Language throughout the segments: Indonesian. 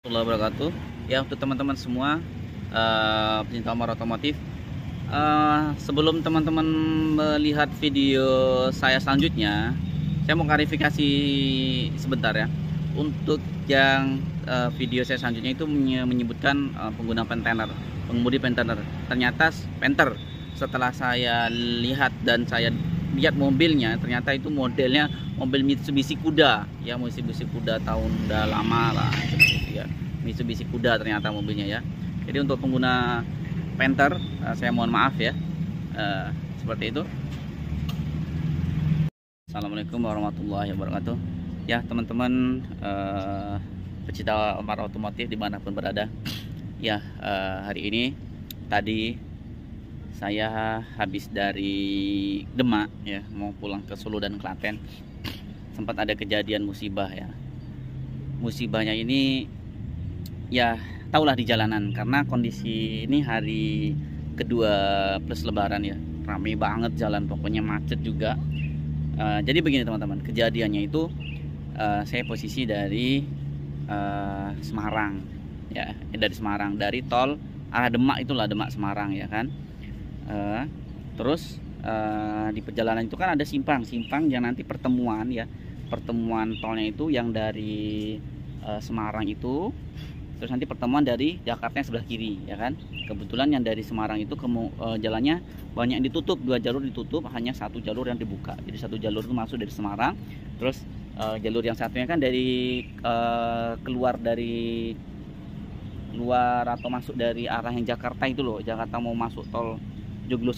Warahmatullahi wabarakatuh. Ya, untuk teman-teman semua pecinta motor otomotif, sebelum teman-teman melihat video saya selanjutnya, saya mau klarifikasi sebentar ya. Untuk yang video saya selanjutnya itu menyebutkan pengguna Panther, pengemudi Panther. Ternyata Panther, setelah saya lihat dan saya lihat mobilnya, ternyata itu modelnya mobil Mitsubishi Kuda ya, Mitsubishi Kuda tahun udah lama lah ya, Mitsubishi Kuda ternyata mobilnya ya. Jadi untuk pengguna Panther, saya mohon maaf ya, seperti itu. Assalamualaikum warahmatullahi wabarakatuh. Ya teman-teman, pecinta motor otomotif dimanapun berada ya, hari ini tadi saya habis dari Demak ya, mau pulang ke Solo dan Klaten. Sempat ada kejadian musibah ya. Musibahnya ini ya tahulah di jalanan, karena kondisi ini hari kedua plus lebaran ya, ramai banget jalan, pokoknya macet juga. Jadi begini teman-teman, kejadiannya itu saya posisi dari Semarang ya, dari Semarang, dari tol arah Demak, itulah Demak Semarang ya kan. Terus di perjalanan itu kan ada simpang yang nanti pertemuan ya, pertemuan tolnya itu yang dari Semarang itu, terus nanti pertemuan dari Jakarta yang sebelah kiri ya kan. Kebetulan yang dari Semarang itu jalannya banyak yang ditutup, 2 jalur ditutup, hanya 1 jalur yang dibuka. Jadi 1 jalur itu masuk dari Semarang, terus jalur yang satunya kan dari keluar dari luar atau masuk dari arah yang Jakarta itu loh, Jakarta mau masuk tol Joglo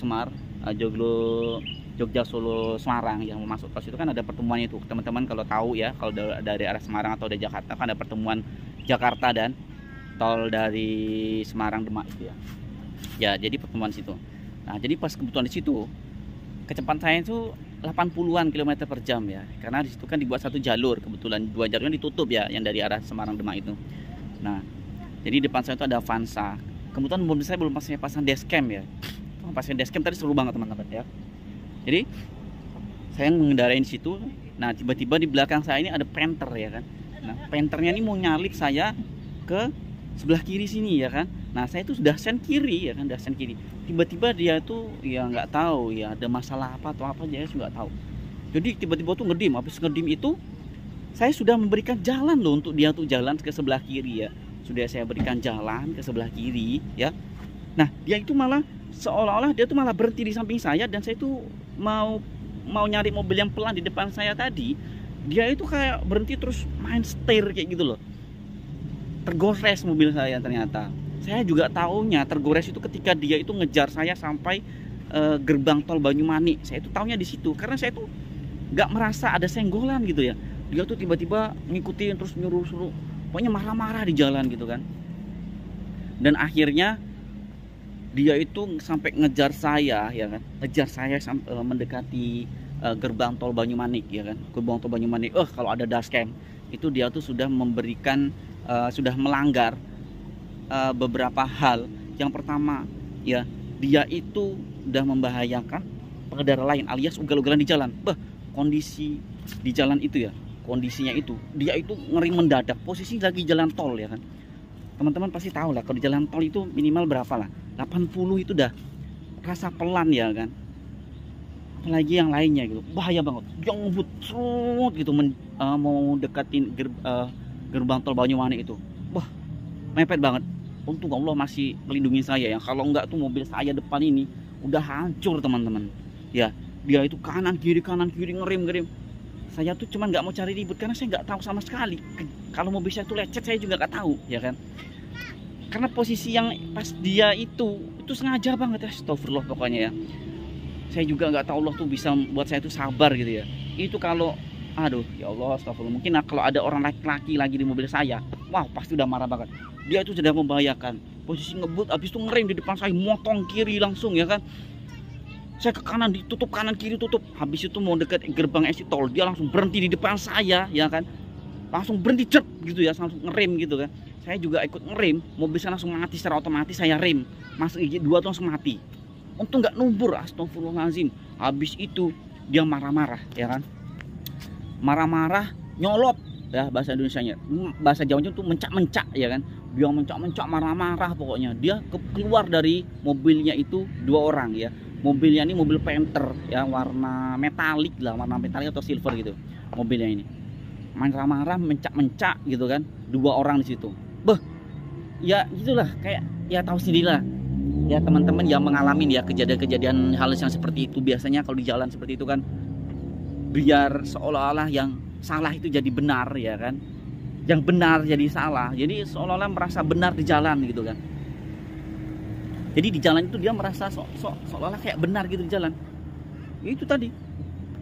Jogja Solo Semarang, yang mau masuk tol itu kan ada pertemuannya itu teman-teman. Kalau tahu ya, kalau dari arah Semarang atau dari Jakarta kan ada pertemuan Jakarta dan tol dari Semarang Demak itu ya. Ya, jadi pertemuan situ. Nah, jadi pas kebetulan di situ kecepatan saya itu 80-an km per jam ya. Karena di situ kan dibuat 1 jalur, kebetulan 2 jalurnya ditutup ya, yang dari arah Semarang Demak itu. Nah, jadi depan saya itu ada Avanza. Kebetulan mobil saya belum saya pasang dashcam ya. Pasang dashcam tadi seru banget teman-teman ya. Jadi saya mengendarain situ. Nah, tiba-tiba di belakang saya ini ada Panther ya kan. Nah, Panthernya ini mau nyalip saya ke sebelah kiri sini ya kan. Nah, saya itu sudah sen kiri ya kan, sudah sen kiri. Tiba-tiba dia tuh ya nggak tahu ya ada masalah apa atau apa, saya juga nggak tahu. Jadi tiba-tiba tuh ngedim. Habis ngedim itu saya sudah memberikan jalan loh untuk dia tuh jalan ke sebelah kiri ya. Sudah saya berikan jalan ke sebelah kiri ya. Nah, dia itu malah seolah-olah dia tuh malah berhenti di samping saya, dan saya tuh mau nyari mobil yang pelan di depan saya tadi. Dia itu kayak berhenti terus main setir kayak gitu loh. Tergores mobil saya ternyata. Saya juga taunya tergores itu ketika dia itu ngejar saya sampai gerbang tol Banyumanik. Saya itu taunya di situ, karena saya tuh nggak merasa ada senggolan gitu ya. Dia tuh tiba-tiba ngikutin terus nyuruh-suruh, pokoknya marah-marah di jalan gitu kan. Dan akhirnya dia itu sampai ngejar saya ya kan, ngejar saya sampai mendekati gerbang tol Banyumanik ya kan, gerbang tol Banyumanik. Kalau ada dashcam itu dia tuh sudah memberikan sudah melanggar beberapa hal. Yang pertama ya, dia itu sudah membahayakan pengendara lain alias ugal-ugalan di jalan. Kondisi di jalan itu ya, kondisinya itu dia itu ngeri mendadak, posisi lagi jalan tol ya kan. Teman-teman pasti tahu lah, kalau di jalan tol itu minimal berapa lah, 80 itu udah rasa pelan ya kan. Apalagi yang lainnya gitu, bahaya banget. Yang ngebut serut gitu mau deketin gerbang tol Banyumanik itu. Mepet banget. Untung Allah masih melindungi saya ya. Kalau enggak tuh mobil saya depan ini udah hancur teman-teman. Ya, dia itu kanan kiri ngerim. Saya tuh cuman nggak mau cari ribut, karena saya nggak tahu sama sekali kalau mobil saya tuh lecet, saya juga nggak tahu ya kan. Karena posisi yang pas dia itu sengaja banget ya, astagfirullah pokoknya ya. Saya juga nggak tahu Allah tuh bisa buat saya tuh sabar gitu ya. Itu kalau aduh ya Allah, astagfirullah, mungkin kalau ada orang laki-laki lagi di mobil saya, wah pasti udah marah banget. Dia itu sudah membahayakan, posisi ngebut, habis itu ngerem di depan saya, motong kiri langsung ya kan. Saya ke kanan, ditutup kanan kiri tutup. Habis itu mau dekat gerbang exit tol, dia langsung berhenti di depan saya ya kan. Langsung berhenti jet gitu ya, langsung ngerem gitu kan. Saya juga ikut ngerem, mobil saya langsung mati secara otomatis, saya rem. Masuk gigi 2 tuh langsung mati. Untung nggak numbur, astagfirullahaladzim. Habis itu dia marah-marah ya kan. Marah-marah, nyolot ya bahasa Indonesianya. Bahasa Jawanya tuh mencak-mencak ya kan. Dia mencak-mencak marah-marah pokoknya. Dia keluar dari mobilnya itu 2 orang ya. Mobilnya ini mobil Panther ya, warna metalik lah, warna metalik atau silver gitu mobilnya ini. Marah-marah, mencak-mencak gitu kan. 2 orang di situ. Beh, ya gitulah, kayak ya tahu sendirilah. Ya teman-teman yang mengalami ya kejadian-kejadian hal yang seperti itu, biasanya kalau di jalan seperti itu kan, biar seolah-olah yang salah itu jadi benar ya kan, yang benar jadi salah, jadi seolah-olah merasa benar di jalan gitu kan. Jadi di jalan itu dia merasa seolah-olah kayak benar gitu di jalan. Itu tadi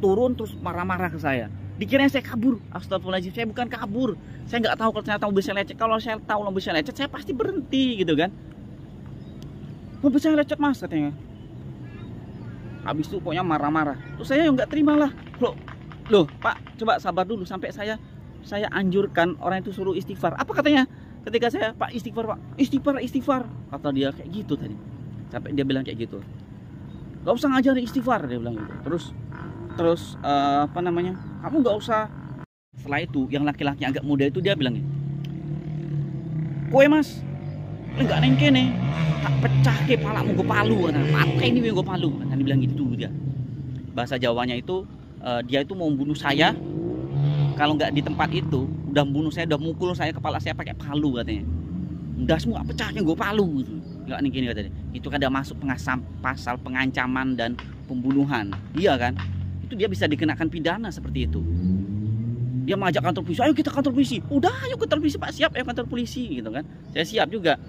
turun terus marah-marah ke saya, dikira saya kabur. Astagfirullahaladzim, saya bukan kabur. Saya nggak tahu kalau ternyata mobil saya lecet. Kalau saya tahu mobil saya lecet, saya pasti berhenti gitu kan. Mobil saya lecet mas katanya. Habis itu pokoknya marah-marah. Terus saya nggak terima lah. Loh Pak, coba sabar dulu sampai saya anjurkan orang itu suruh istighfar. Apa katanya? Ketika saya, Pak istighfar Pak, istighfar. Kata dia kayak gitu tadi. Sampai dia bilang kayak gitu. Gak usah ngajarin istighfar, dia bilang gitu. Terus apa namanya? Kamu gak usah. Setelah itu yang laki-laki agak muda itu dia bilang, kowe mas, enggak neng kene, tak pecah ke palamu gue palu, mata ini gue palu. Nah, dia bilang gitu dulu dia. Bahasa Jawanya itu dia itu mau membunuh saya. Kalau nggak di tempat itu udah membunuh saya, udah mukul saya, kepala saya pakai palu katanya. Udah semua pecahnya gue palu gitu. Nggak nih gini katanya. Itu kan ada masuk pasal pengancaman dan pembunuhan. Iya kan? Itu dia bisa dikenakan pidana seperti itu. Dia mengajak kantor polisi, ayo kita kantor polisi. Udah ayo kantor polisi Pak, siap ayo kantor polisi gitu kan. Saya siap juga.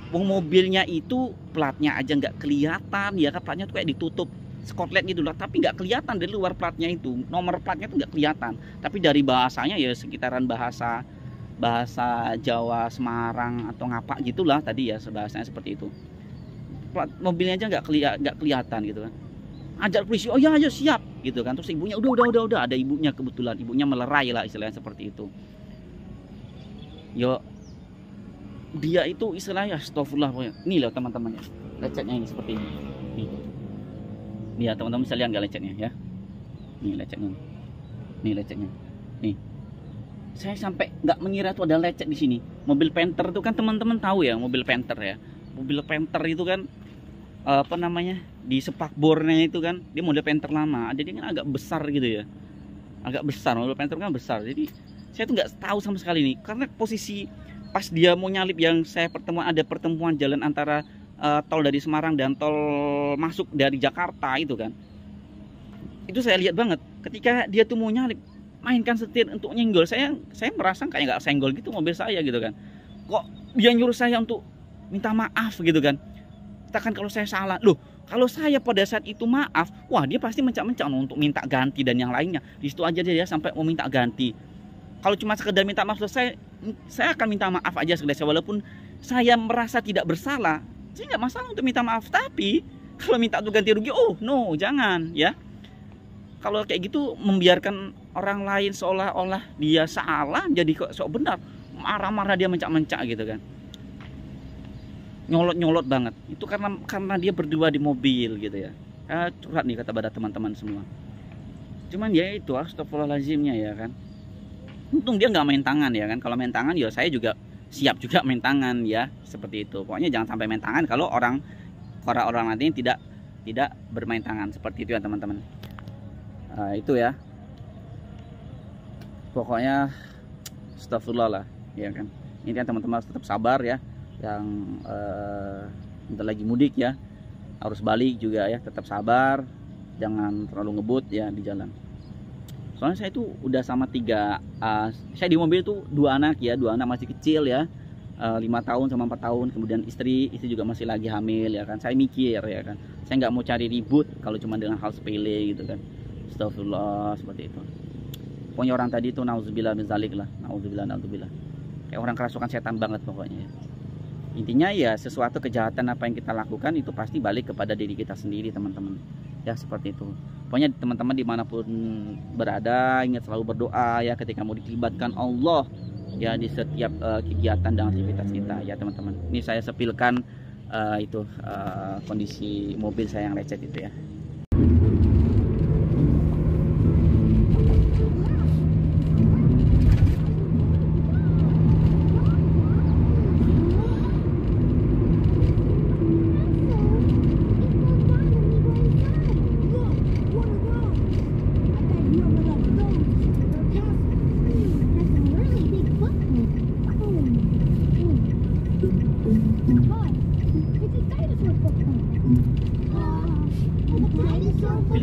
Mobilnya itu platnya aja nggak kelihatan ya kan, platnya tuh kayak ditutup skotlet gitu lah, tapi nggak kelihatan dari luar platnya itu, nomor platnya tuh nggak kelihatan, tapi dari bahasanya ya sekitaran bahasa Jawa Semarang atau ngapak gitulah tadi ya, bahasanya seperti itu. Plat mobilnya aja nggak kelihatan gitu kan. Ajak polisi, oh ya ayo siap gitu kan. Terus ibunya udah ada ibunya, kebetulan ibunya melerai lah istilahnya seperti itu. Yo dia itu istilahnya astagfirullah pokoknya. Nih loh teman-teman ya, lecetnya ini seperti ini. Nih ya teman-teman bisa lihat nggak lecetnya ya. Nih lecetnya. Nih lecetnya. Nih. Saya sampai nggak mengira tuh ada lecet di sini. Mobil Panther itu kan teman-teman tahu ya, mobil Panther ya. Mobil Panther itu kan apa namanya? Di spakbornya itu kan dia model Panther lama. Jadi kan agak besar gitu ya. Agak besar, mobil Panther kan besar. Jadi saya tuh nggak tahu sama sekali nih, karena posisi pas dia mau nyalip yang saya ada pertemuan jalan antara tol dari Semarang dan tol masuk dari Jakarta itu kan, itu saya lihat banget ketika dia tuh mau nyalip, mainkan setir untuk nyenggol. Saya merasa kayak nggak senggol gitu mobil saya gitu kan, kok dia nyuruh saya untuk minta maaf gitu kan. Katakan kalau saya salah, loh kalau saya pada saat itu maaf, wah dia pasti mencak-mencak untuk minta ganti dan yang lainnya. Di situ aja dia sampai mau minta ganti. Kalau cuma sekedar minta maaf, saya akan minta maaf aja sekedar, walaupun saya merasa tidak bersalah. Saya nggak masalah untuk minta maaf, tapi kalau minta untuk ganti rugi, oh no, jangan ya. Kalau kayak gitu membiarkan orang lain seolah-olah dia salah, jadi kok sok benar, marah-marah dia mencak-mencak gitu kan, nyolot-nyolot banget. Itu karena dia berdua di mobil gitu ya. Curhat nih kata pada teman-teman semua. Cuman ya itu astagfirullahaladzimnya ya kan. Untung dia nggak main tangan ya kan. Kalau main tangan ya saya juga siap juga main tangan ya, seperti itu. Pokoknya jangan sampai main tangan kalau orang nanti tidak bermain tangan seperti itu ya teman-teman. Itu ya. Pokoknya astagfirullah lah ya kan. Ini kan teman-teman harus tetap sabar ya. Yang bentar lagi mudik ya, harus balik juga ya, tetap sabar, jangan terlalu ngebut ya di jalan. Soalnya saya itu udah sama saya di mobil itu 2 anak ya, 2 anak masih kecil ya, 5 tahun sama 4 tahun, kemudian istri juga masih lagi hamil ya kan. Saya mikir ya kan, saya nggak mau cari ribut kalau cuma dengan hal sepele gitu kan. Astagfirullah, seperti itu. Pokoknya orang tadi itu nauzubillah min zalik lah, nauzubillah. Kayak orang kerasukan setan banget pokoknya. Intinya ya sesuatu kejahatan apa yang kita lakukan itu pasti balik kepada diri kita sendiri teman-teman. Ya seperti itu. Pokoknya teman-teman dimanapun berada, ingat selalu berdoa ya ketika mau dilibatkan Allah ya di setiap kegiatan dan aktivitas kita ya teman-teman. Ini saya sepilkan kondisi mobil saya yang lecet itu ya. Mobil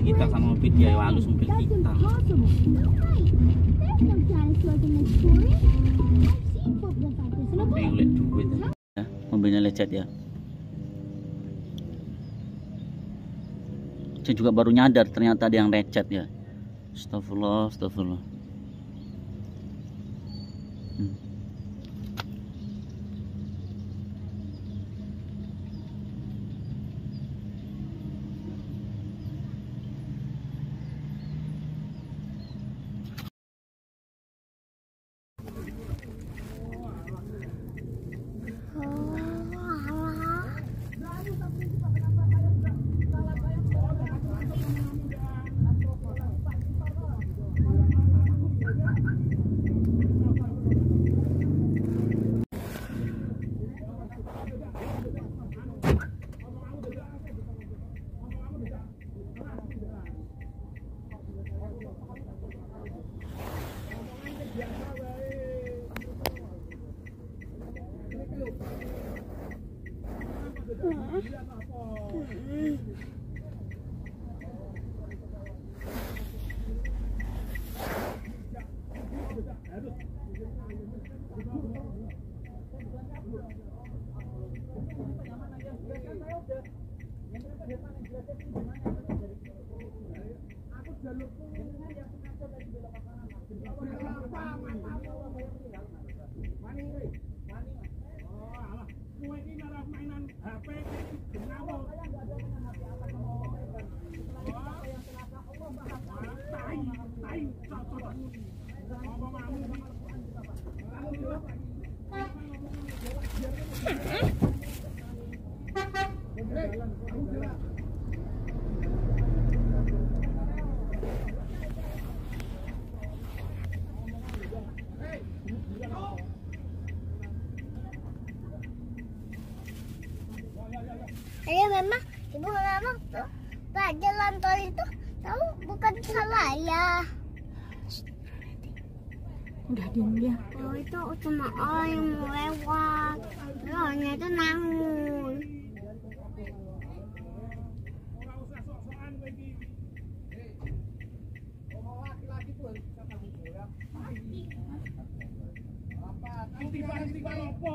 kita sama mobil dia halus mobil kita. Mobil lihat duit ya. Mobilnya lecet ya. Saya juga baru nyadar ternyata ada yang lecet ya. Astagfirullah, astagfirullah. Memang ibu ngomong tuh Pak jalan tol itu tahu bukan salah ya. Udah diam dia. Oh itu cuma orang yang mau lewat, orangnya itu namun.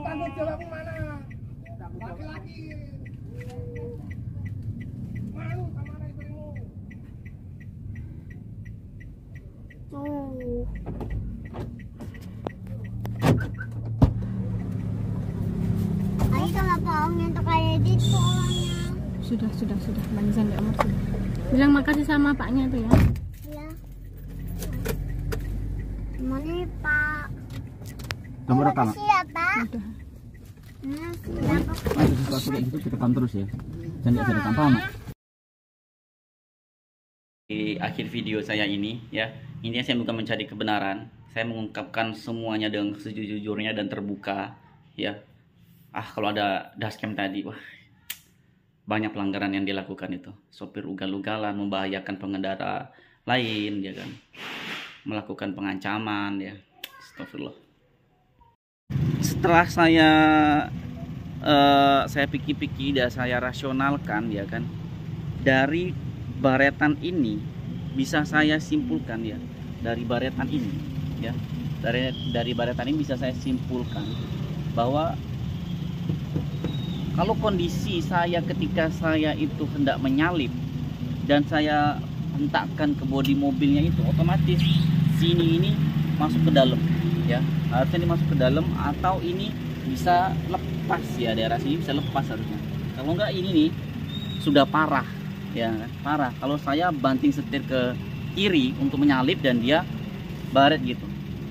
Tanggung jawab mana? Laki-laki. Malu sama anak istrimu. Tuh. Ayo kenapa orangnya tuh kayak gitu orangnya? Sudah. Manisan di Omar sudah. Bilang makasih sama paknya tuh ya. Ya. Mana Pak? Kamu rekam? Makasih ya Pak. Udah. Siapa? Ada sesuatu kayak gitu kita rekam terus ya. Jangan ada rekam paham? Di akhir video saya ini ya, intinya saya bukan mencari kebenaran, saya mengungkapkan semuanya dengan sejujurnya dan terbuka ya. Kalau ada dashcam tadi, wah banyak pelanggaran yang dilakukan itu. Sopir ugal-ugalan, membahayakan pengendara lain ya kan, melakukan pengancaman ya. Astagfirullah. Setelah saya pikir-pikir dan saya rasionalkan ya kan, dari baretan ini bisa saya simpulkan ya, dari baretan ini ya, dari baretan ini bisa saya simpulkan bahwa kalau kondisi saya ketika saya itu hendak menyalip dan saya hentakkan ke bodi mobilnya itu, otomatis sini ini masuk ke dalam ya, harusnya ini masuk ke dalam atau ini bisa lepas ya, daerah sini bisa lepas harusnya. Kalau enggak ini nih sudah parah ya, parah. Kalau saya banting setir ke kiri untuk menyalip dan dia baret gitu,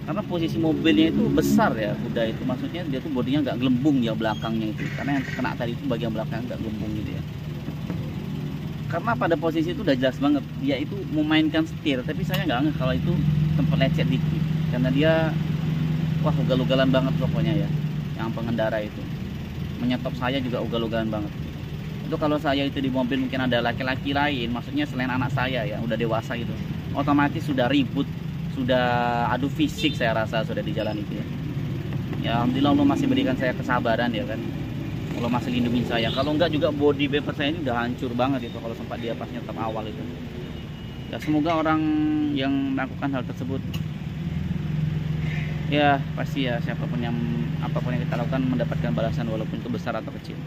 karena posisi mobilnya itu besar ya, udah itu maksudnya dia tuh bodinya nggak gelembung ya belakangnya itu, karena yang kena tadi itu bagian belakang nggak gelembung gitu ya. Karena pada posisi itu udah jelas banget dia itu memainkan setir, tapi saya nggak ngeh kalau itu tempat lecet dikit, karena dia wah ugal-ugalan banget pokoknya ya. Yang pengendara itu menyetop saya juga ugal-ugalan banget. Itu kalau saya itu di mobil mungkin ada laki-laki lain, maksudnya selain anak saya ya, udah dewasa gitu, otomatis sudah ribut, sudah adu fisik saya rasa sudah di jalan itu ya. Ya alhamdulillah Allah masih berikan saya kesabaran ya kan. kalau masih lindungin saya. Kalau enggak juga body paper saya ini udah hancur banget itu kalau sempat dia pas nyetop awal itu. Ya semoga orang yang melakukan hal tersebut ya pasti ya siapapun yang apapun yang kita lakukan mendapatkan balasan walaupun itu besar atau kecil.